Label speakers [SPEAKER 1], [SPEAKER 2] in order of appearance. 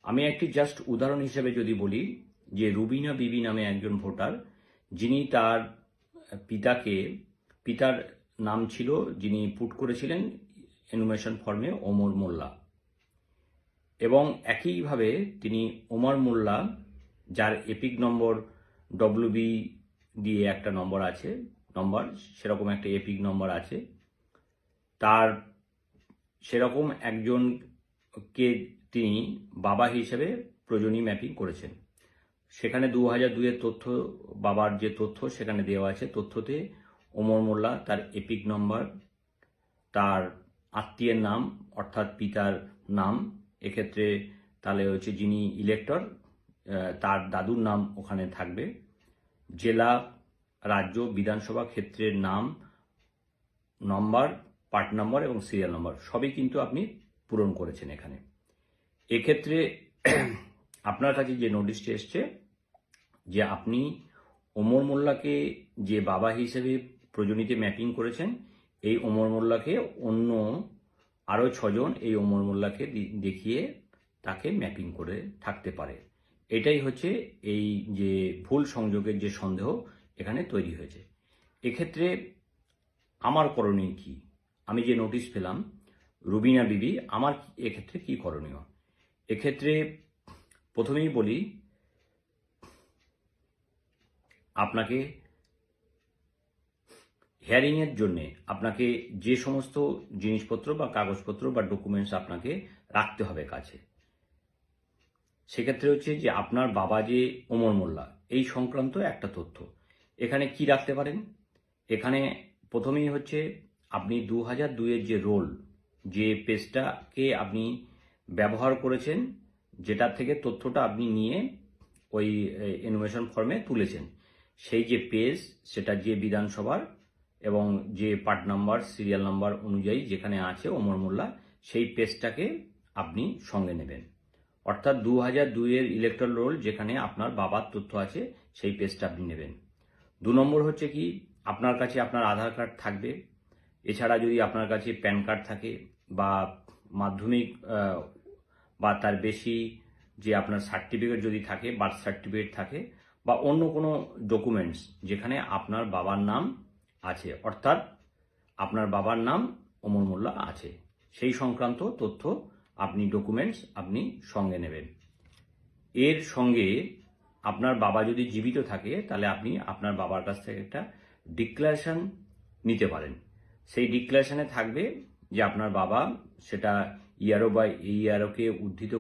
[SPEAKER 1] আমি একটি জাস্ট উদাহরণ হিসেবে যদি বলি যে রুবিনা বিবি নামে একজন ভোটার, যিনি তার পিতার নাম ছিল, যিনি পুট করেছিলেন এনুমেশন ফর্মে ওমর মোল্লা, এবং একইভাবে তিনি ওমর মোল্লা, যার এপিক নম্বর ডব্লিউবি দিয়ে একটা নম্বর সেরকম একটা এপিক নম্বর আছে, তার সেরকম একজনকে তিনি বাবা হিসেবে প্রয়োজনীয় ম্যাপিং করেছেন। সেখানে 2002-এর তথ্য, বাবার যে তথ্য সেখানে দেওয়া আছে, তথ্যতে ওমর মোল্লা, তার এপিক নম্বর, তার আত্মীয়ের নাম অর্থাৎ পিতার নাম, এক্ষেত্রে তাহলে হচ্ছে যিনি ইলেক্টর তার দাদুর নাম ওখানে থাকবে, জেলা, রাজ্য, বিধানসভা ক্ষেত্রের নাম, নম্বর, পার্ট নম্বর এবং সিরিয়াল নম্বর সবই কিন্তু আপনি পূরণ করেছেন এখানে। এক্ষেত্রে আপনার কাছে যে নোটিশটি এসছে যে আপনি ওমর মোল্লাকে যে বাবা হিসেবে প্রয়োজনীয়তে ম্যাপিং করেছেন, এই ওমর মোল্লাকে অন্য আরও 6 জন এই ওমর মোল্লাকে দেখিয়ে তাকে ম্যাপিং করে থাকতে পারে। এটাই হচ্ছে এই যে ভুল সংযোগের যে সন্দেহ এখানে তৈরি হয়েছে। এক্ষেত্রে আমার করণীয় কি? আমি যে নোটিশ পেলাম রুবিনা বিবি, আমার এক্ষেত্রে কি করণীয়? এক্ষেত্রে প্রথমেই বলি, আপনাকে হিয়ারিংয়ের জন্যে আপনাকে যে সমস্ত জিনিসপত্র বা কাগজপত্র বা ডকুমেন্টস আপনাকে রাখতে হবে কাছে, সেক্ষেত্রে হচ্ছে যে আপনার বাবা যে ওমর মোল্লা, এই সংক্রান্ত একটা তথ্য এখানে কি রাখতে পারেন। এখানে প্রথমেই হচ্ছে আপনি 2002-এর যে রোল, যে পেজটাকে আপনি ব্যবহার করেছেন, যেটা থেকে তথ্যটা আপনি নিয়ে ওই এনুমেশন ফর্মে তুলেছেন, সেই যে পেজ, সেটা যে বিধানসভার এবং যে পার্ট নাম্বার, সিরিয়াল নাম্বার অনুযায়ী যেখানে আছে ওমর মোল্লা, সেই পেজটাকে আপনি সঙ্গে নেবেন। অর্থাৎ 2002-এর ইলেকট্রাল রোল যেখানে আপনার বাবার তথ্য আছে, সেই পেজটা আপনি নেবেন। 2 নম্বর হচ্ছে কি, আপনার কাছে আপনার আধার কার্ড থাকবে। এছাড়া যদি আপনার কাছে প্যান কার্ড থাকে বা মাধ্যমিক বা তার বেশি যে আপনার সার্টিফিকেট যদি থাকে, বার্থ সার্টিফিকেট থাকে, বা অন্য কোনো ডকুমেন্টস যেখানে আপনার বাবার নাম আছে, অর্থাৎ আপনার বাবার নাম ওমর মোল্লা আছে, সেই সংক্রান্ত তথ্য আপনি ডকুমেন্টস আপনি সঙ্গে নেবেন। এর সঙ্গে আপনার বাবা যদি জীবিত থাকে, তাহলে আপনি আপনার বাবার কাছ থেকে একটা ডিক্লারেশন নিতে পারেন। সেই ডিক্লারেশনে থাকবে যে আপনার বাবা, সেটা ইআরও বা এইআরওকে উদ্ধৃত